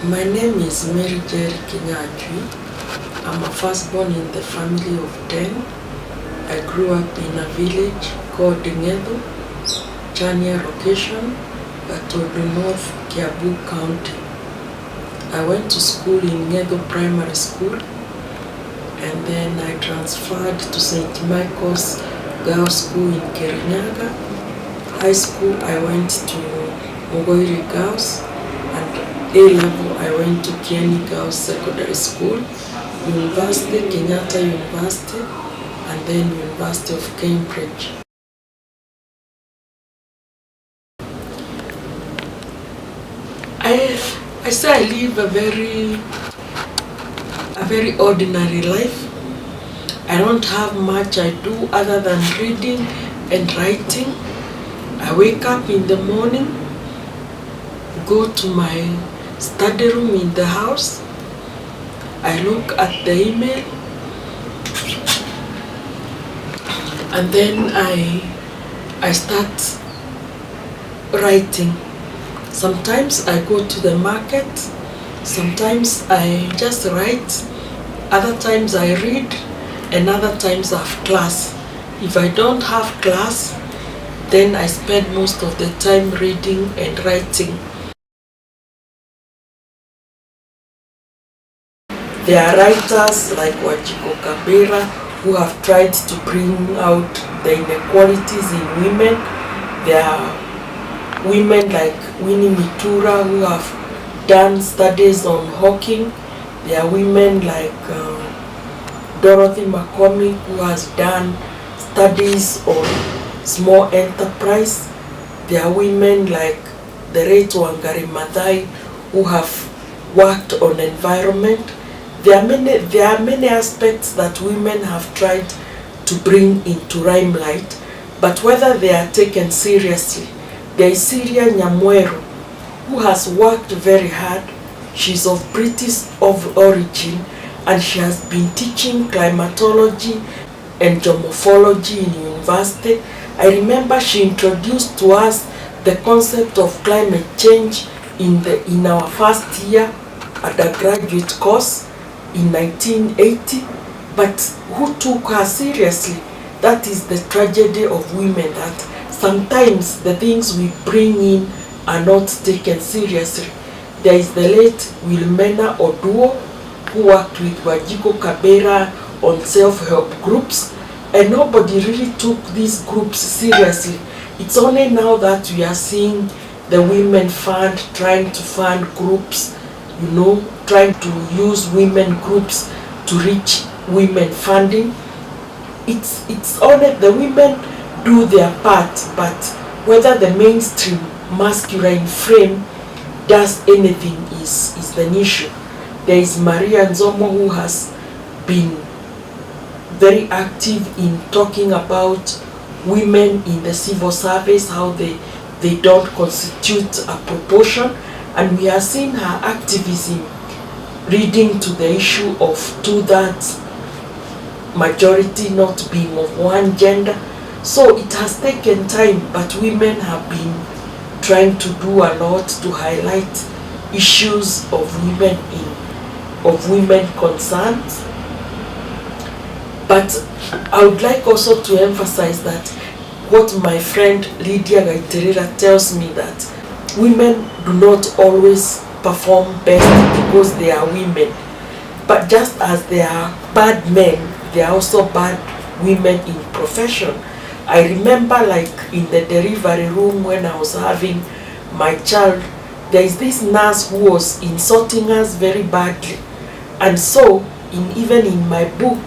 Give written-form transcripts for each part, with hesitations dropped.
My name is Njeri Kinyanjui. I'm a firstborn in the family of 10. I grew up in a village called Njeri, Chania location, Batodu North, Kiabu County. I went to school in Njeri Primary School, and then I transferred to St. Michael's Girls School in Kirinyaga. High school I went to Ngoiri Girls, and A-level I went to Kieni Girls Secondary School, University, Kenyatta University, and then University of Cambridge. I say I live a very ordinary life. I don't have much I do other than reading and writing. I wake up in the morning, go to my study room in the house. I look at the email, and then I start writing. Sometimes I go to the market, sometimes I just write, other times I read, and other times I have class. If I don't have class, then I spend most of the time reading and writing. There are writers like Wajiko Kabera who have tried to bring out the inequalities in women. There are women like Winnie Mitura who have done studies on hawking. There are women like Dorothy McCormick who has done studies on small enterprise. There are women like the late Wangari Maathai who have worked on environment. There are many aspects that women have tried to bring into limelight, but whether they are taken seriously. There is Syria Nyamweru, who has worked very hard. She's of British origin, and she has been teaching climatology and geomorphology in university. I remember she introduced to us the concept of climate change in our first year undergraduate course in 1980, but who took her seriously? That is the tragedy of women, that sometimes the things we bring in are not taken seriously. There is the late Wilmena Oduo, who worked with Wajiko Kabera on self-help groups, and nobody really took these groups seriously. It's only now that we are seeing the Women Fund trying to fund groups, trying to use women groups to reach women funding. It's only the women do their part, but whether the mainstream masculine frame does anything is the issue. There is Maria Nzomo, who has been very active in talking about women in the civil service, how they don't constitute a proportion, and we are seeing her activism leading to the issue of 2/3 majority not being of one gender. So it has taken time, but women have been trying to do a lot to highlight issues of women concerns. But I would like also to emphasize that what my friend Lydia Gaiterera tells me, that women do not always perform best because they are women. But just as there are bad men, there are also bad women in profession. I remember, like in the delivery room when I was having my child, there is this nurse who was insulting us very badly. And so even in my book,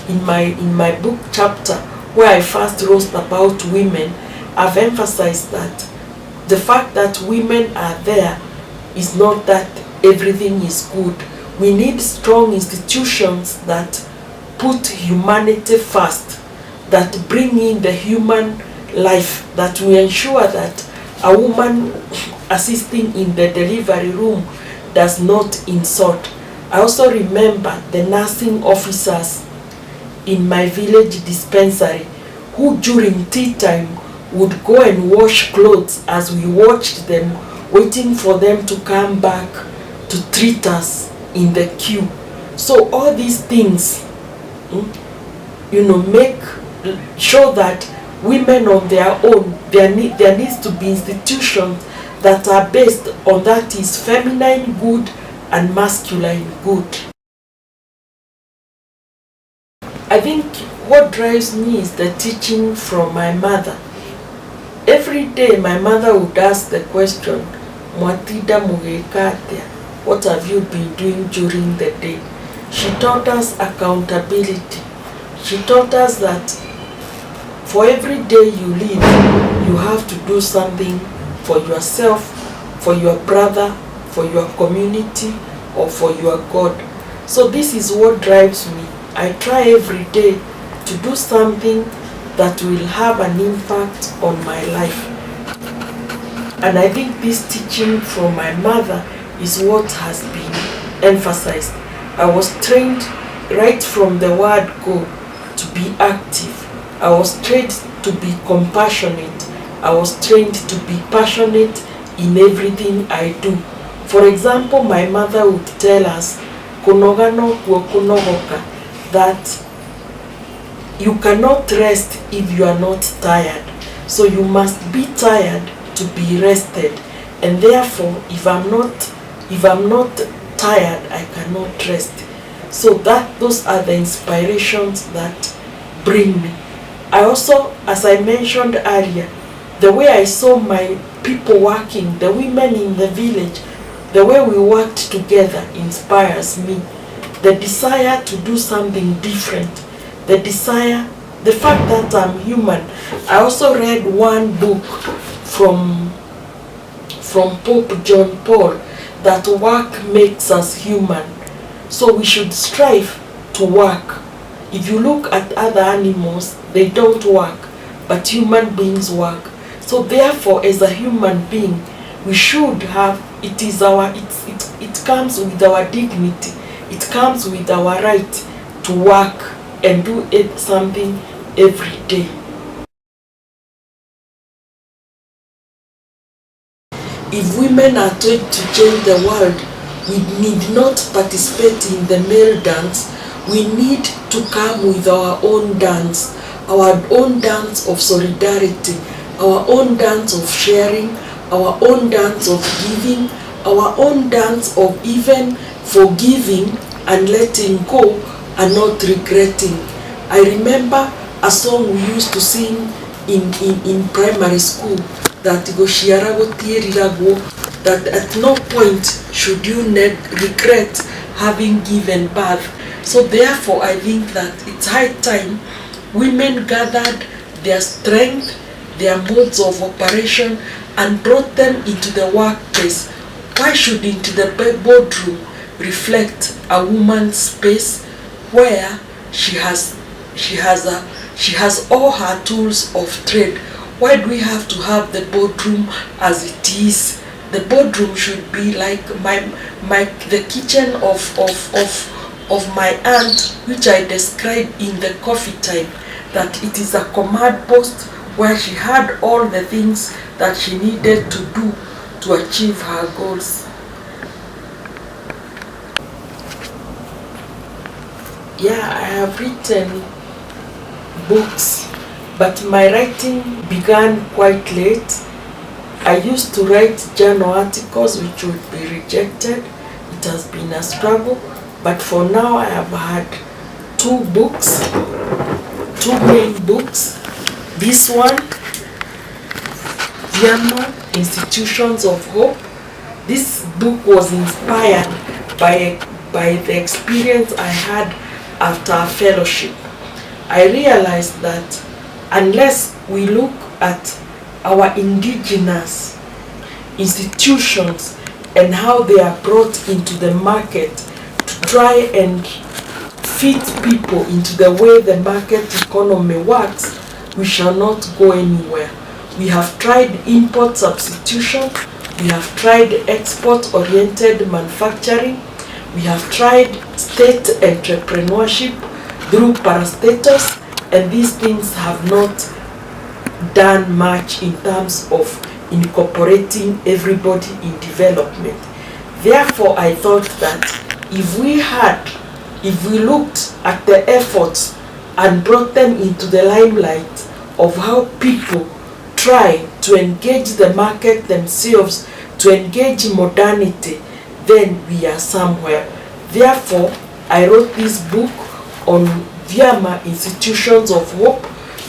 in my book chapter where I first wrote about women, I've emphasized that the fact that women are there is not that everything is good. We need strong institutions that put humanity first, that bring in the human life, that we ensure that a woman assisting in the delivery room does not insult. I also remember the nursing officers in my village dispensary who during tea time would go and wash clothes as we watched them, waiting for them to come back to treat us in the queue. So all these things, show that women on their own, there needs to be institutions that are based on that is feminine good and masculine good. I think what drives me is the teaching from my mother. Every day my mother would ask the question, Mwatida mugekatia, what have you been doing during the day? She taught us accountability. She taught us that for every day you live, you have to do something for yourself, for your brother, for your community, or for your God. So this is what drives me. I try every day to do something that will have an impact on my life. And I think this teaching from my mother is what has been emphasized. I was trained right from the word go to be active. I was trained to be compassionate. I was trained to be passionate in everything I do. For example, my mother would tell us, kunogano kunogoka, that you cannot rest if you are not tired. So you must be tired to be rested. And therefore, if I'm not tired, I cannot rest. So those are the inspirations that bring me. I also, as I mentioned earlier, the way I saw my people working, the women in the village, the way we worked together inspires me. The desire to do something different, the fact that I'm human. I also read one book from Pope John Paul, that work makes us human. So we should strive to work. If you look at other animals, they don't work, but human beings work. So therefore, as a human being, we should have, it comes with our dignity, it comes with our right to work and do something every day. If women are taught to change the world, we need not participate in the male dance. We need to come with our own dance of solidarity, our own dance of sharing, our own dance of giving, our own dance of even forgiving and letting go and not regretting. I remember a song we used to sing in primary school, that that at no point should you regret having given birth. So therefore, I think that it's high time women gathered their strength, their modes of operation, and brought them into the workplace. Why shouldn't the boardroom reflect a woman's space where she has all her tools of trade? Why do we have to have the boardroom as it is? The boardroom should be like the kitchen of my aunt, which I described in the coffee time, that it is a command post where she had all the things that she needed to do to achieve her goals. Yeah, I have written books, but my writing began quite late. I used to write journal articles which would be rejected. It has been a struggle, but for now I have had two main books. This one, Vyama, Institutions of Hope. This book was inspired by the experience I had after a fellowship. I realized that unless we look at our indigenous institutions and how they are brought into the market to try and fit people into the way the market economy works, we shall not go anywhere. We have tried import substitution, we have tried export-oriented manufacturing, we have tried state entrepreneurship through parastatals, and these things have not done much in terms of incorporating everybody in development. Therefore, I thought that if we looked at the efforts and brought them into the limelight of how people try to engage the market themselves, to engage modernity, then we are somewhere. Therefore, I wrote this book on Vyama, Institutions of Hope,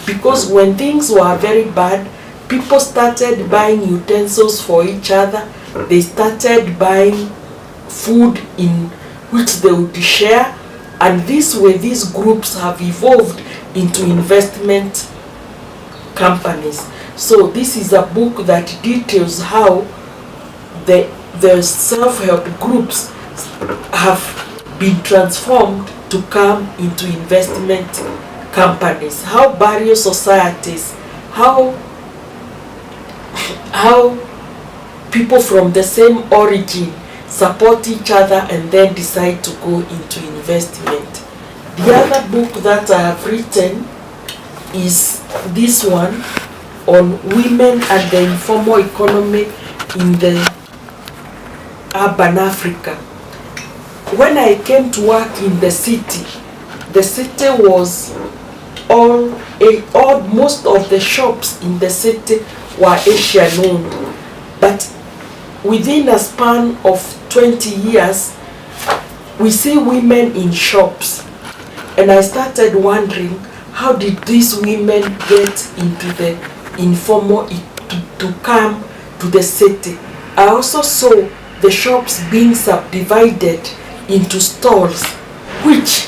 because when things were very bad, people started buying utensils for each other. They started buying food in which they would share, and this way these groups have evolved into investment companies. So this is a book that details how the self-help groups have been transformed to come into investment companies, how various societies, how people from the same origin support each other and then decide to go into investment. The other book that I have written is this one on women and the informal economy in the urban Africa. When I came to work in the city was most of the shops in the city were Asian owned, but within a span of 20 years we see women in shops, and I started wondering, how did these women get into the informal to come to the city? I also saw the shops being subdivided into stalls which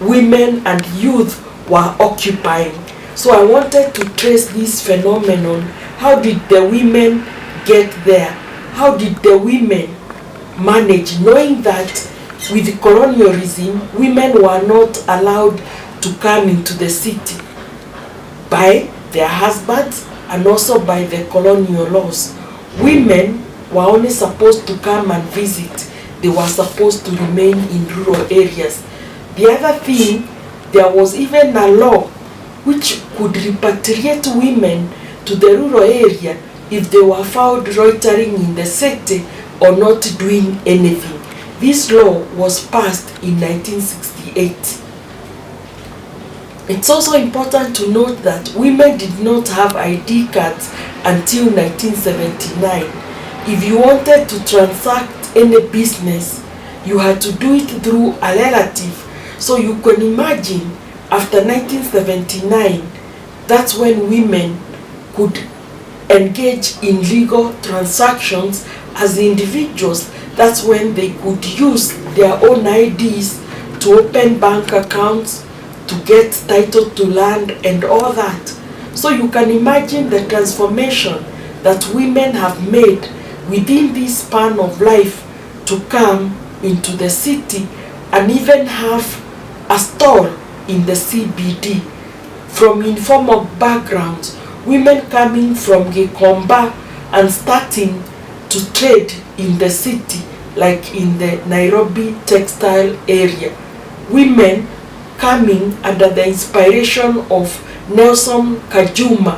women and youth were occupying. So I wanted to trace this phenomenon. How did the women get there? How did the women manage, knowing that with colonialism, women were not allowed to come into the city by their husbands and also by the colonial laws? Women were only supposed to come and visit. They were supposed to remain in rural areas. The other thing, there was even a law which could repatriate women to the rural area if they were found loitering in the city or not doing anything. This law was passed in 1968. It's also important to note that women did not have ID cards until 1979. If you wanted to transact any business, you had to do it through a relative. So you can imagine, after 1979, that's when women could engage in legal transactions as individuals. That's when they could use their own IDs to open bank accounts, to get title to land and all that. So you can imagine the transformation that women have made within this span of life to come into the city and even have a stall in the CBD. From informal backgrounds, women coming from Gikomba and starting to trade in the city, like in the Nairobi textile area. Women coming under the inspiration of Nelson Kajuma,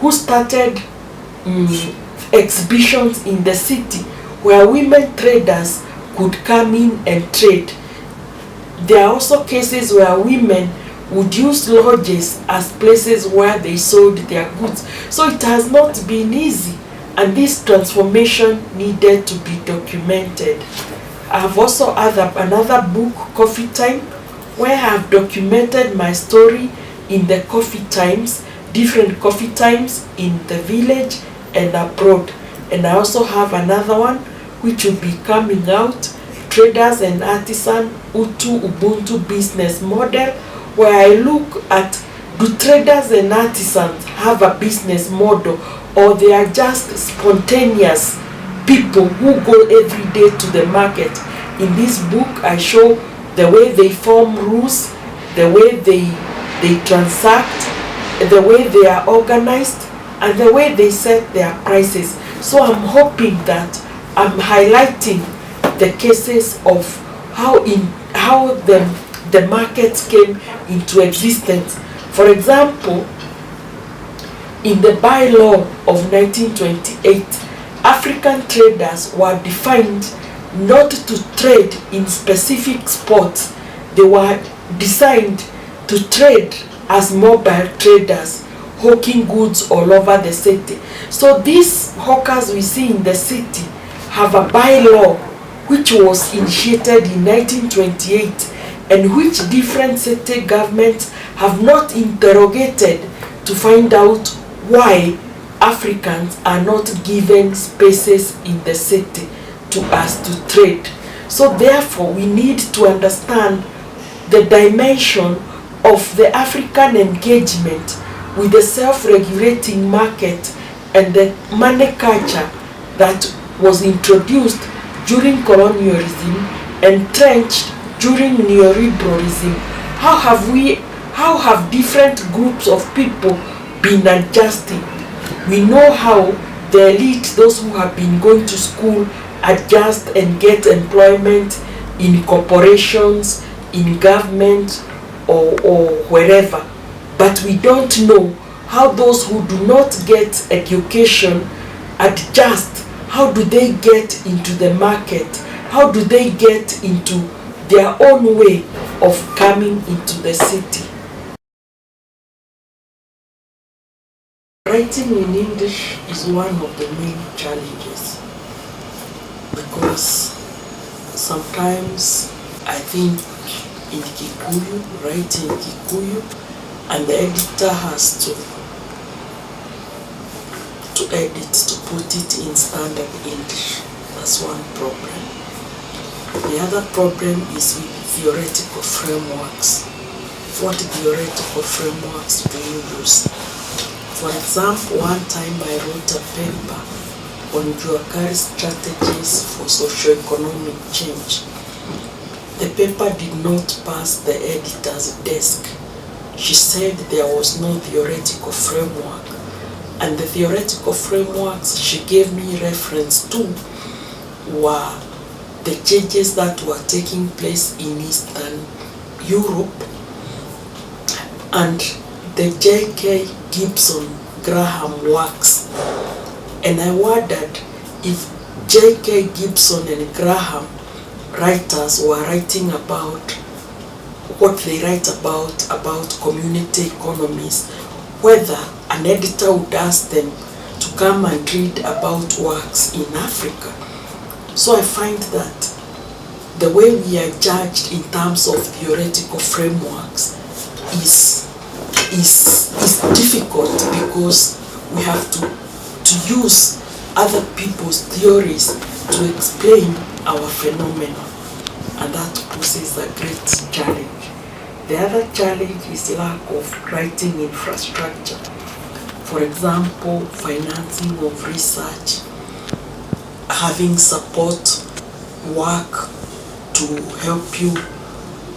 who started exhibitions in the city where women traders could come in and trade. There are also cases where women would use lodges as places where they sold their goods. So it has not been easy, and this transformation needed to be documented. I have also another book, Coffee Time, where I have documented my story in the coffee times, different coffee times in the village and abroad. And I also have another one which will be coming out, Traders and Artisan Ubuntu Business Model, where I look at, do traders and artisans have a business model, or they are just spontaneous people who go every day to the market. In this book I show the way they form rules, the way they transact, the way they are organized, and the way they set their prices. So I'm hoping that I'm highlighting the cases of how the markets came into existence. For example, in the bylaw of 1928, African traders were defined not to trade in specific spots. They were designed to trade as mobile traders, hawking goods all over the city. So these hawkers we see in the city have a bylaw which was initiated in 1928 and which different city governments have not interrogated to find out why Africans are not given spaces in the city to us to trade. So therefore we need to understand the dimension of the African engagement with the self-regulating market and the money culture that was introduced during colonialism, entrenched during neoliberalism. How have different groups of people been adjusting? We know how the elite, those who have been going to school, adjust and get employment in corporations, in government, or wherever. But we don't know how those who do not get education adjust. How do they get into the market? How do they get into their own way of coming into the city? Writing in English is one of the main challenges, because sometimes I think in Kikuyu, writing in Kikuyu, and the editor has to edit, to put it in standard English. That's one problem. The other problem is with theoretical frameworks. What theoretical frameworks do you use? For example, one time I wrote a paper on Juakari strategies for socio-economic change. The paper did not pass the editor's desk. She said there was no theoretical framework, and the theoretical frameworks she gave me reference to were the changes that were taking place in Eastern Europe and the J.K. Gibson Graham works. And I wondered if J.K. Gibson and Graham writers were writing about what they write about community economies, whether an editor would ask them to come and read about works in Africa. So I find that the way we are judged in terms of theoretical frameworks is difficult, because we have to use other people's theories to explain our phenomenon, and that poses a great challenge. The other challenge is lack of writing infrastructure. For example, financing of research, having support work to help you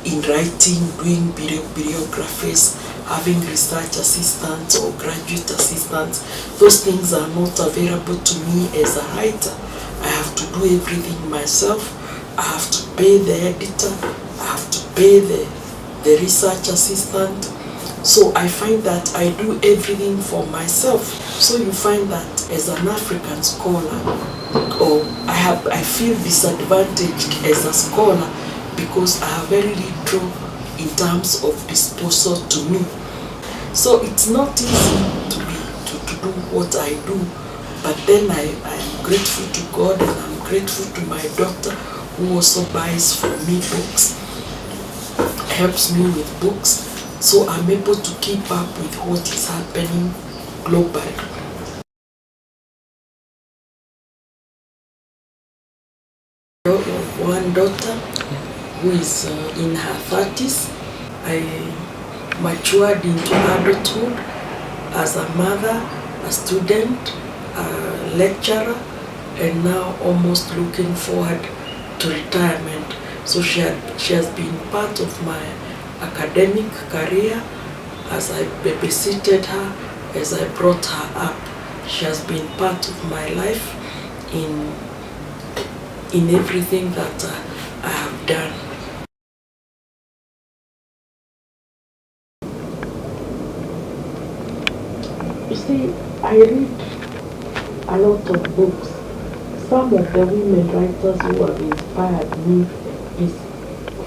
in writing, doing bibliographies, having research assistants or graduate assistants. Those things are not available to me as a writer. I have to do everything myself. I have to pay the editor. I have to pay the research assistant. So I find that I do everything for myself. So you find that as an African scholar, or I feel disadvantaged as a scholar, because I have very little in terms of disposal to me. So it's not easy to do what I do, but then I am grateful to God, and I'm grateful to my daughter, who also buys for me books, helps me with books, so I'm able to keep up with what is happening globally. One daughter who is in her 30s. I matured into adulthood as a mother, a student, a lecturer, and now almost looking forward to retirement. So she has been part of my academic career as I babysitted her, as I brought her up. She has been part of my life in everything that I have done. You see, I read a lot of books. Some of the women writers who have inspired me is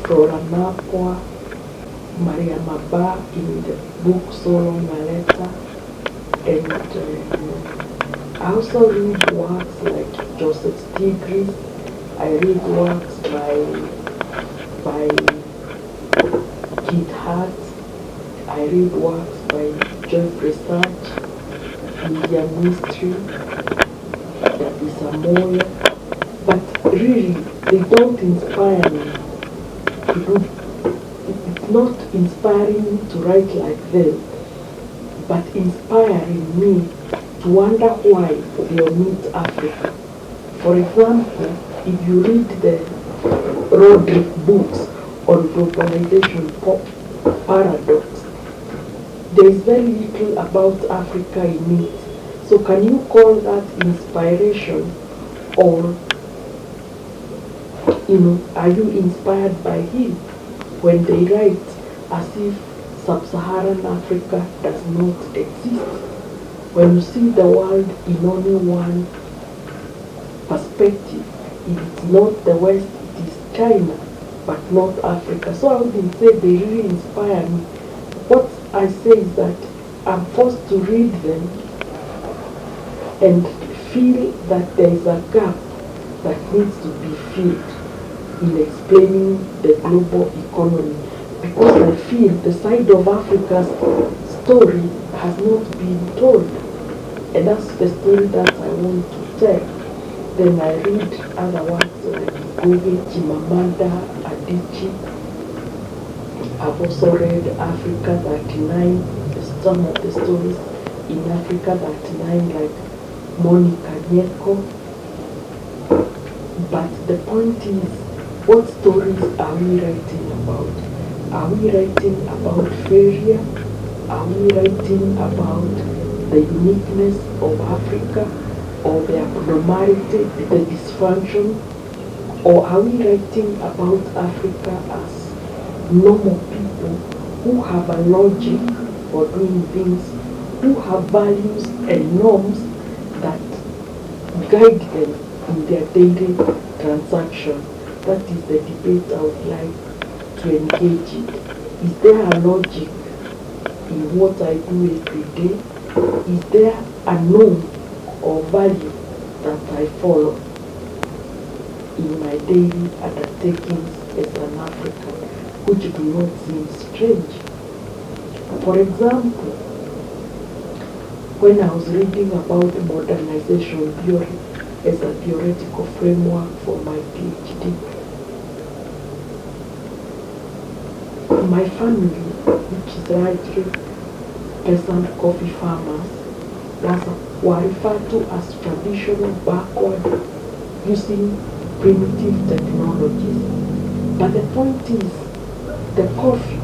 Flora Napwa, Maria Maba in the book So Long a Letter, and I also read works like Joseph Stiglitz. I read works by Kit Hart. I read works by Geoffrey Sachs, Indian Mystery, Dabisa Moyo, but really they don't inspire me. It's not inspiring me to write like them, but inspiring me to wonder why they omit Africa. For example, if you read the Roderick books on globalization paradox, there is very little about Africa in it. So can you call that inspiration, or are you inspired by him when they write as if sub-Saharan Africa does not exist? When you see the world in only one perspective, if it's not the West, it is China, but not Africa. So I wouldn't say they really inspire me. What I say is that I'm forced to read them and feel that there is a gap that needs to be filled in explaining the global economy, because I feel the side of Africa's story has not been told, and that's the story that I want to tell. Then I read other works like Goge, Chimamanda, Adichie. I've also read Africa 39, some of the stories in Africa 39 like Monica Nyeko. But the point is, what stories are we writing about? Are we writing about failure? Are we writing about the uniqueness of Africa, or the abnormality, the dysfunction? Or are we writing about Africa as normal people who have a logic for doing things, who have values and norms that guide them in their daily transaction? That is the debate I would like to engage in. Is there a logic in what I do every day? Is there a norm or value that I follow in my daily undertakings as an African, which do not seem strange? For example, when I was reading about modernization theory as a theoretical framework for my PhD, my family, which is largely peasant coffee farmers, were referred to as traditional backward, using primitive technologies. But the point is, the coffee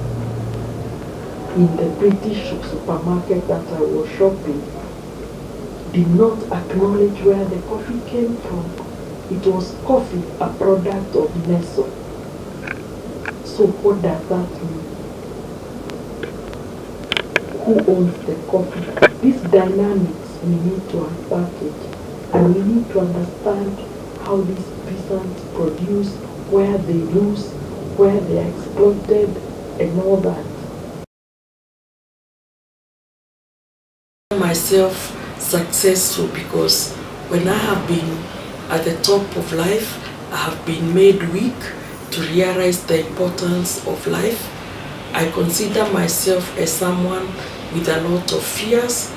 in the British supermarket that I was shopping did not acknowledge where the coffee came from. It was coffee, a product of Nestle. So what does that mean? Who owns the coffee? These dynamics we need to unpack it, and we need to understand how these peasants produce, where they lose, where they are exploited, and all that. Myself successful because when I have been at the top of life, I have been made weak to realize the importance of life. I consider myself as someone with a lot of fears,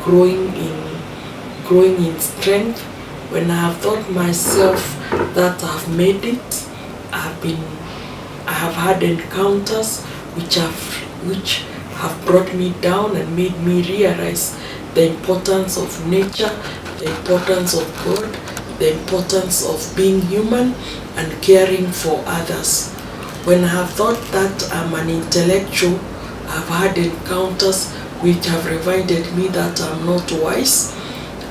growing in strength. When I have thought myself that I have made it, I have had encounters which have brought me down and made me realize the importance of nature, the importance of God, the importance of being human and caring for others. When I have thought that I'm an intellectual, I've had encounters which have reminded me that I'm not wise,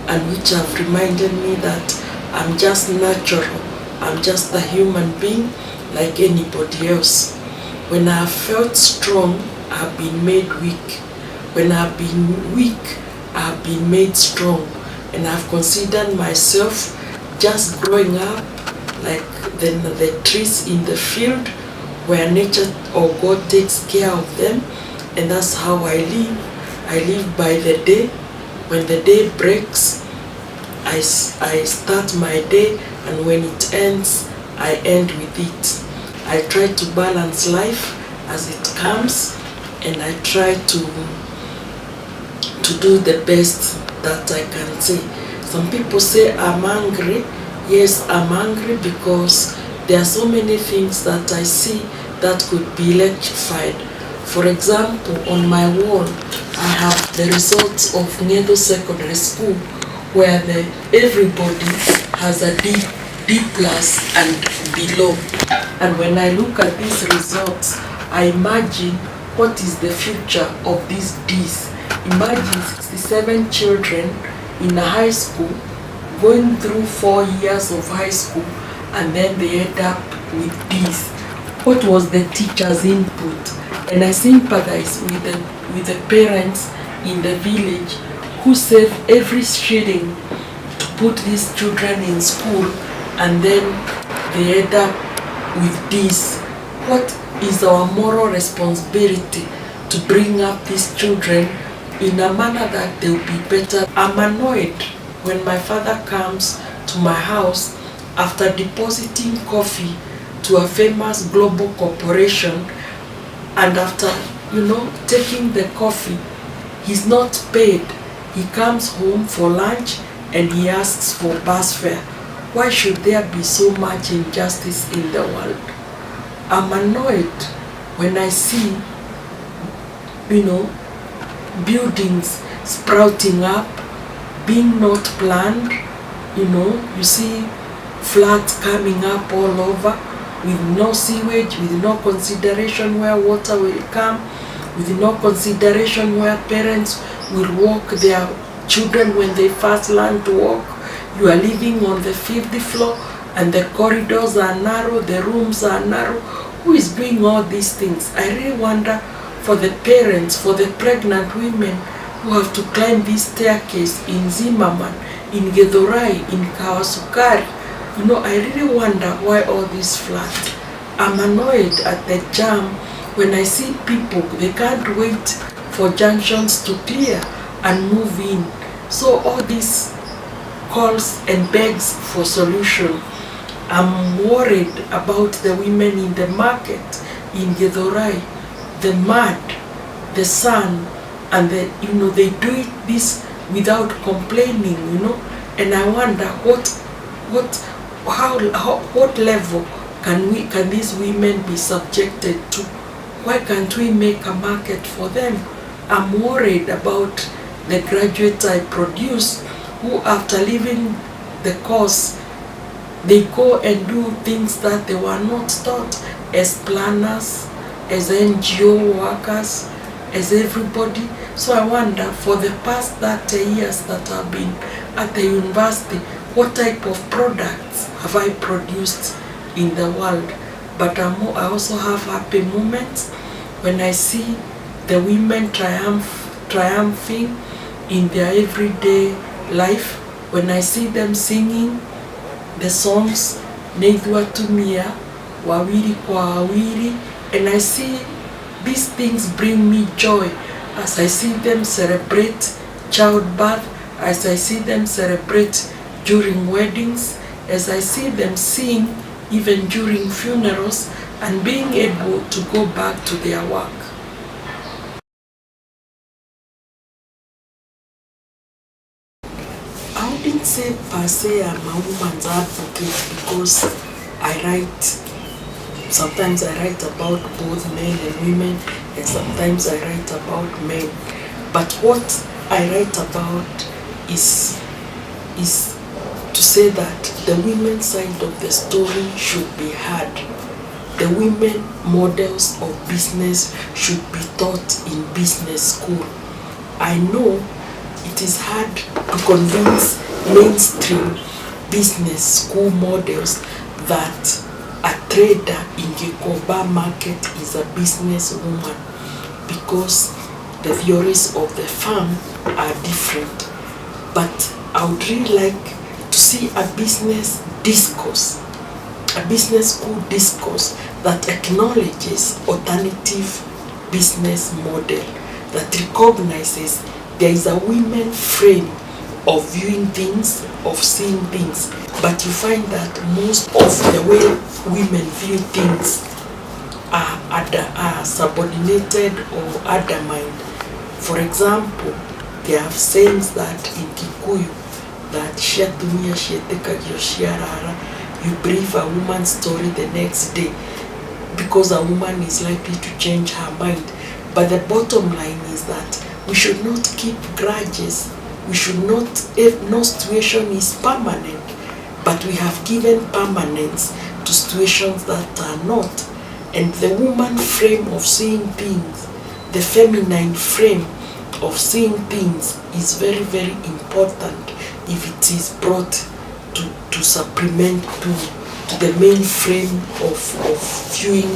and which have reminded me that I'm just natural, I'm just a human being like anybody else. When I have felt strong, I have been made weak. When I have been weak, I have been made strong. And I have considered myself just growing up like the trees in the field where nature or God takes care of them, and that's how I live. I live by the day. When the day breaks, I start my day, and when it ends, I end with it. I try to balance life as it comes, and I try to do the best that I can say. Some people say I'm angry. Yes, I'm angry because there are so many things that I see that could be electrified. For example, on my wall, I have the results of Ngedo Secondary School, where everybody has a D plus and below. And when I look at these results, I imagine what is the future of these Ds. Imagine 67 children in a high school going through 4 years of high school, and then they end up with Ds. What was the teacher's input? And I sympathize with the parents in the village who save every shilling to put these children in school, and then they end up with Ds. What is our moral responsibility to bring up these children in a manner that they will be better? I'm annoyed when my father comes to my house after depositing coffee to a famous global corporation, and after, taking the coffee, he's not paid. He comes home for lunch and he asks for bus fare. Why should there be so much injustice in the world? I'm annoyed when I see, buildings sprouting up, being not planned. You see floods coming up all over with no sewage, with no consideration where water will come, with no consideration where parents will walk their children when they first learn to walk. You are living on the 5th floor and the corridors are narrow, the rooms are narrow. Who is doing all these things? I really wonder for the parents, for the pregnant women who have to climb this staircase in Zimmerman, in Githurai, in Kawasukari. I really wonder why all these floods. I'm annoyed at the jam when I see people, they can't wait for junctions to clear and move in. So all these calls and begs for solution. I'm worried about the women in the market in Githurai, the mud, the sun, and they do this without complaining, and I wonder what level can these women be subjected to? Why can't we make a market for them? I'm worried about the graduates I produce who, after leaving the course, they go and do things that they were not taught as planners, as NGO workers, as everybody. So I wonder, for the past 30 years that I've been at the university, what type of products have I produced in the world? But I also have happy moments when I see the women triumphing in their everyday life, when I see them singing the songs Neithua Tumia, Wawiri kwa Wawiri, and I see these things bring me joy as I see them celebrate childbirth, as I see them celebrate during weddings, as I see them sing even during funerals, and being able to go back to their work. I wouldn't say per se I'm a woman's advocate, because sometimes I write about both men and women, and sometimes I write about men. But what I write about is to say that the women's side of the story should be heard. The women models of business should be taught in business school. I know it is hard to convince mainstream business school models that a trader in Gikoba market is a businesswoman, because the theories of the farm are different. But I would really like to see see a business discourse, a business school discourse that acknowledges alternative business model, that recognizes there is a women frame of viewing things, of seeing things, but you find that most of the way women view things are subordinated or undermined. For example, they have sayings that in Kikuyu that shiatumia shiatekagio shiarara, you brief a woman's story the next day because a woman is likely to change her mind. But the bottom line is that we should not keep grudges. We should not, if no situation is permanent, but we have given permanence to situations that are not. And the woman frame of seeing things, the feminine frame of seeing things is very, very important if it is brought to supplement to the main frame of viewing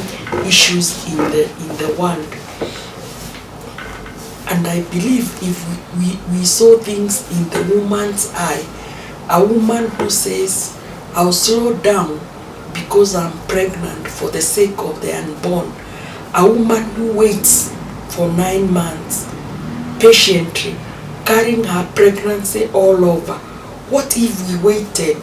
issues in the world. And I believe if we saw things in the woman's eye, a woman who says, I'll slow down because I'm pregnant for the sake of the unborn, a woman who waits for 9 months patiently, carrying her pregnancy all over. What if we waited?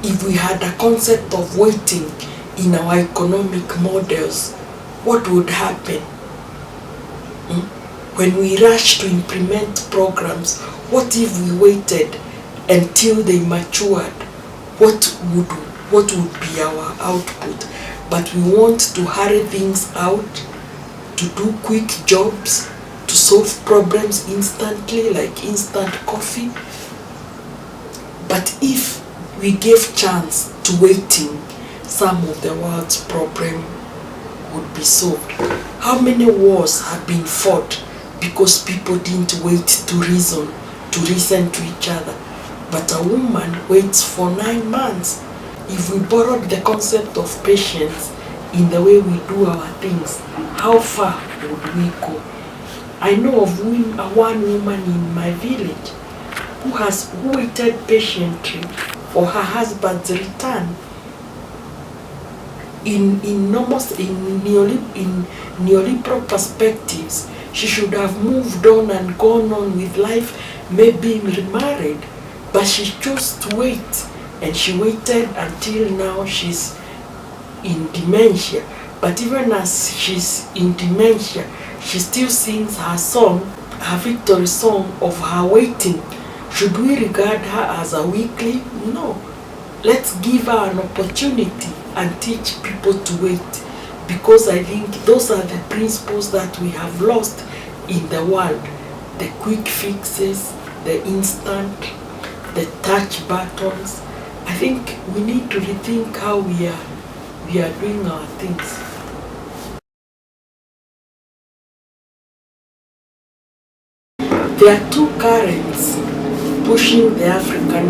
If we had a concept of waiting in our economic models, what would happen? When we rush to implement programs, what if we waited until they matured? What would be our output? But we want to hurry things out, to do quick jobs, to solve problems instantly, like instant coffee. But if we gave chance to waiting, some of the world's problem would be solved. How many wars have been fought because people didn't wait to reason to each other? But a woman waits for 9 months. If we borrowed the concept of patience in the way we do our things, how far would we go? I know of one woman in my village who waited patiently for her husband's return. In neoliberal perspectives, she should have moved on and gone on with life, maybe remarried, but she chose to wait, and she waited until now she's in dementia. But even as she's in dementia, she still sings her song, her victory song of her waiting. Should we regard her as a weakling? No. Let's give her an opportunity and teach people to wait, because I think those are the principles that we have lost in the world. The quick fixes, the instant, the touch buttons. I think we need to rethink how we are doing our things. There are two currents pushing the African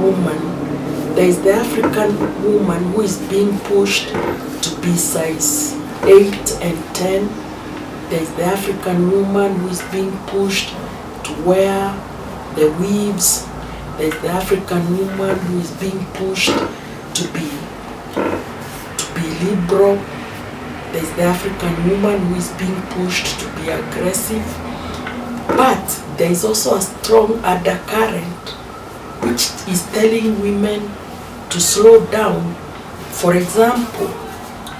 woman. There is the African woman who is being pushed to be size 8 and 10. There is the African woman who is being pushed to wear the weaves. There is the African woman who is being pushed to be liberal. There is the African woman who is being pushed to be aggressive. But there is also a strong undercurrent which is telling women to slow down. For example,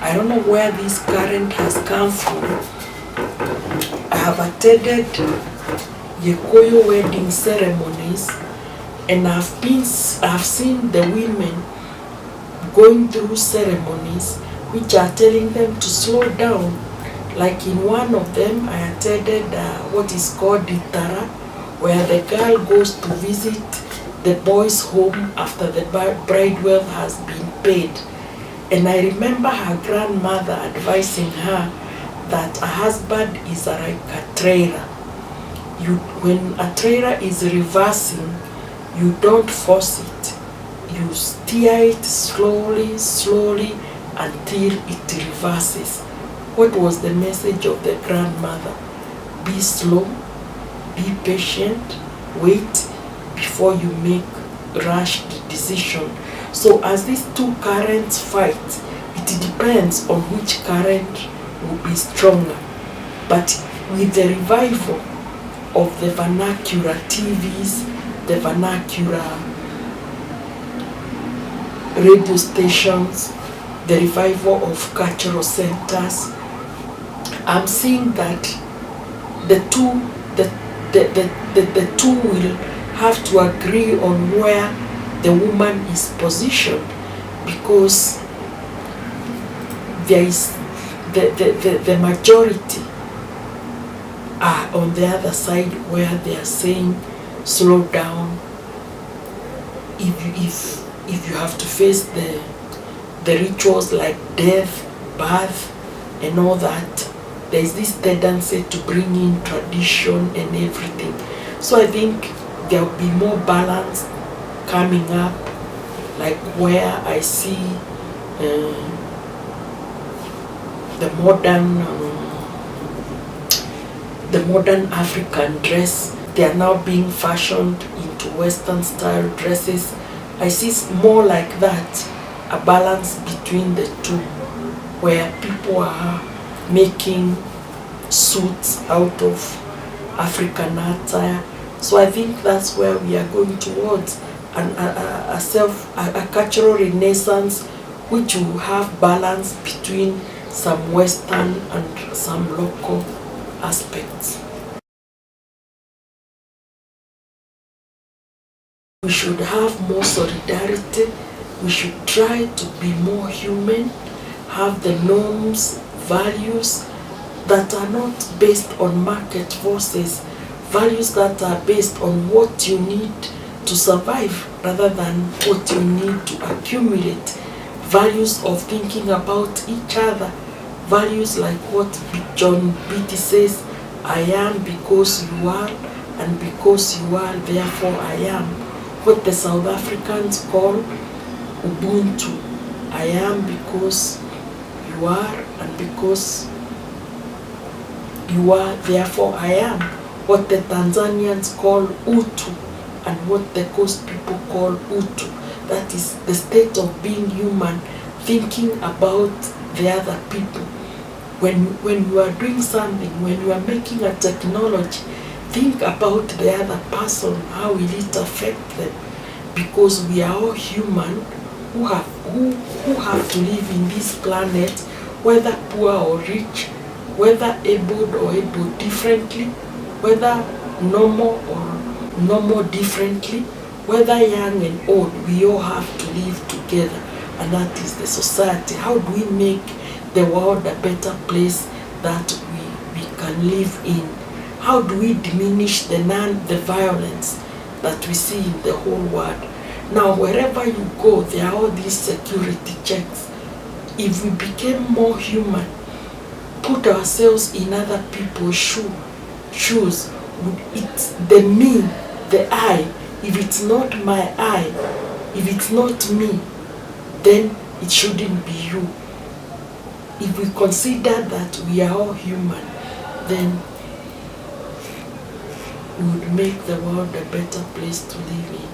I don't know where this current has come from. I have attended Gikuyu wedding ceremonies, and I've seen the women going through ceremonies which are telling them to slow down. Like in one of them, I attended what is called Ditara, where the girl goes to visit the boy's home after the bride wealth has been paid. And I remember her grandmother advising her that a husband is like a trailer. When a trailer is reversing, you don't force it. You steer it slowly until it reverses. What was the message of the grandmother? Be slow, be patient, wait, before you make rushed decision. So as these two currents fight, it depends on which current will be stronger. But with the revival of the vernacular TVs, the vernacular radio stations, the revival of cultural centers, I'm seeing that the two will have to agree on where the woman is positioned, because there is the majority are on the other side, where they are saying slow down. If you have to face the rituals like death, birth, and all that, there is this tendency to bring in tradition and everything. So I think there will be more balance coming up, like where I see the modern African dress. They are now being fashioned into Western style dresses. I see more like that, a balance between the two, where people are making suits out of African attire. So I think that's where we are going towards, a cultural renaissance, which will have balance between some Western and some local aspects. We should have more solidarity. We should try to be more human, have the norms, values that are not based on market forces, values that are based on what you need to survive rather than what you need to accumulate, values of thinking about each other, values like what John Beatty says, I am because you are, and because you are, therefore I am. What the South Africans call Ubuntu, I am because you are, and because you are, therefore I am. What the Tanzanians call Utu, and what the Coast people call Utu. That is the state of being human, thinking about the other people. When you are doing something, when you are making a technology, think about the other person, how will it affect them? Because we are all human who have to live in this planet, whether poor or rich, whether able or able differently, whether normal or normal differently, whether young and old, we all have to live together, and that is the society. How do we make the world a better place that we can live in? How do we diminish the violence that we see in the whole world? Now, wherever you go, there are all these security checks. If we became more human, put ourselves in other people's shoes, it's the me, the I. If it's not my I, if it's not me, then it shouldn't be you. If we consider that we are all human, then we would make the world a better place to live in.